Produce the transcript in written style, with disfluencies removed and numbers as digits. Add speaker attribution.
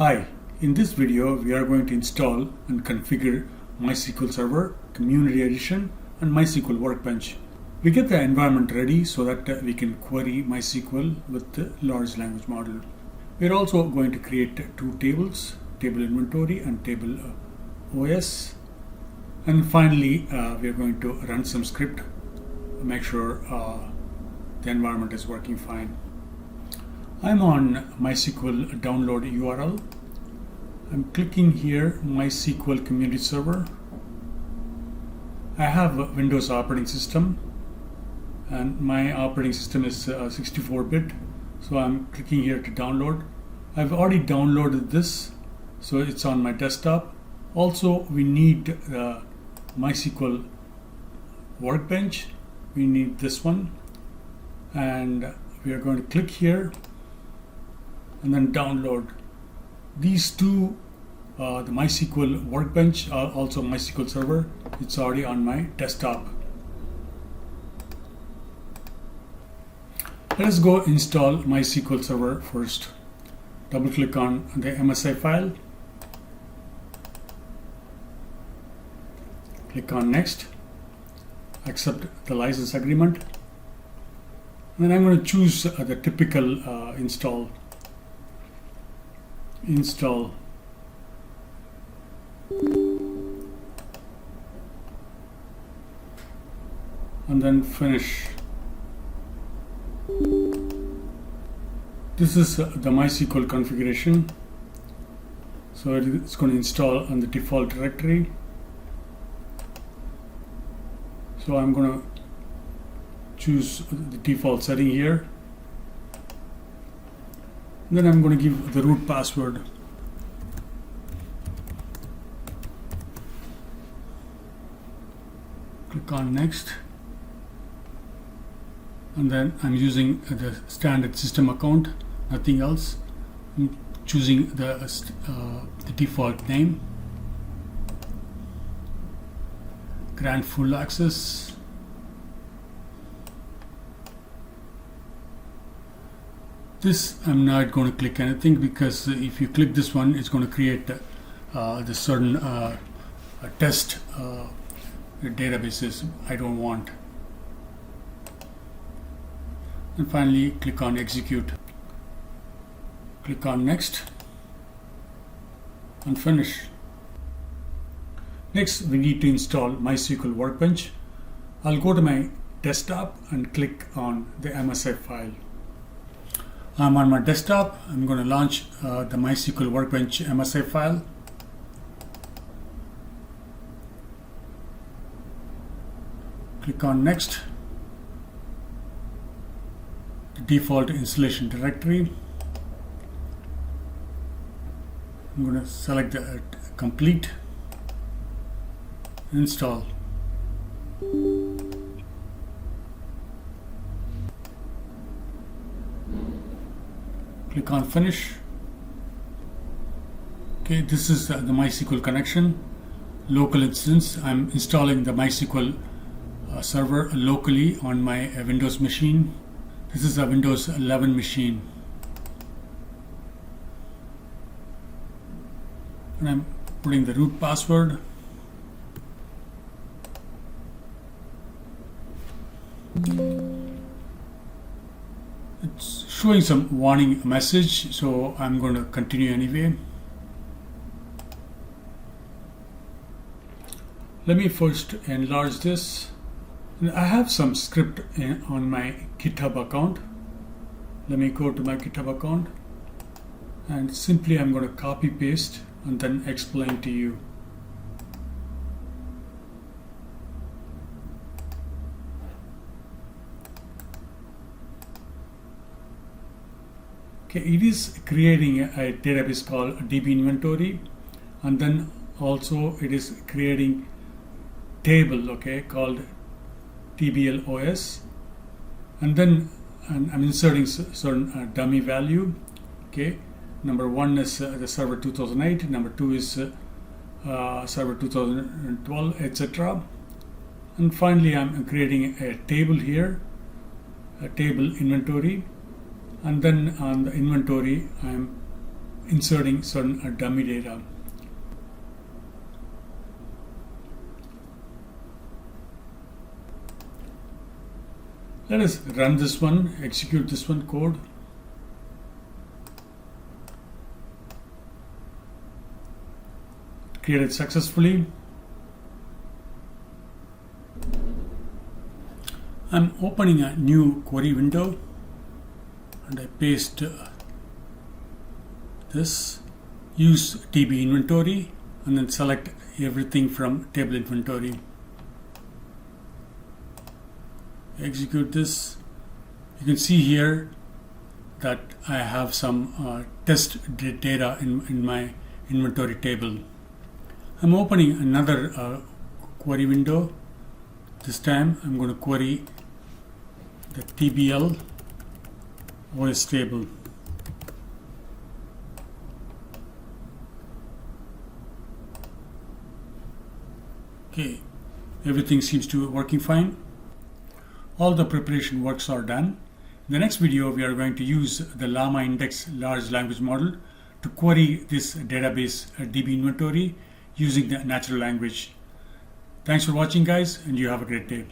Speaker 1: Hi, in this video we are going to install and configure MySQL Server, Community Edition and MySQL Workbench. We get the environment ready so that we can query MySQL with the large language model. We are also going to create two tables, table inventory and table OS. And finally we are going to run some script, make sure the environment is working fine. I'm on MySQL download URL. I'm clicking here MySQL Community Server. I have a Windows operating system and my operating system is 64-bit. So I'm clicking here to download. I've already downloaded this, so it's on my desktop. Also, we need MySQL Workbench. We need this one, and we are going to click here and then download these two, the MySQL Workbench, also MySQL Server. It's already on my desktop. Let us go install MySQL Server first. Double click on the MSI file. Click on next. Accept the license agreement. And then I'm going to choose the typical install. And then finish. This is the MySQL configuration. So it's going to install on the default directory. So I'm going to choose the default setting here. Then I'm going to give the root password. Click on next. And then I'm using the standard system account, nothing else. I'm choosing the default name. Grant full access. This I'm not going to click anything, because if you click this one, it's going to create the certain test databases I don't want. And finally, click on execute. Click on next and finish. Next, we need to install MySQL Workbench. I'll go to my desktop and click on the MSI file. I'm on my desktop. I'm going to launch the MySQL Workbench MSI file. Click on next. The default installation directory. I'm going to select the complete. Install. Click on finish. Okay, this is the MySQL connection. Local instance. I'm installing the MySQL server locally on my Windows machine. This is a Windows 11 machine. And I'm putting the root password. It's showing some warning message, so I'm going to continue anyway. Let me first enlarge this. I have some script on my GitHub account. Let me go to my GitHub account and simply I'm going to copy paste and then explain to you. Okay, it is creating a database called DB inventory, and then also it is creating table, okay, called TBL OS, and then I'm inserting certain dummy value. Okay, number one is the server 2008, number two is server 2012, etc. And finally, I'm creating a table here, a table inventory, and then on the inventory I'm inserting certain dummy data. Let us run this one, execute this one code. Created successfully. I'm opening a new query window and I paste this, use DB inventory, and then select everything from table inventory. Execute this. You can see here that I have some test data in my inventory table. I'm opening another query window. This time I'm going to query the TBL OS table. Okay, everything seems to be working fine. All the preparation works are done. In the next video, we are going to use the Llamaindex large language model to query this database DB inventory using the natural language. Thanks for watching, guys, and you have a great day.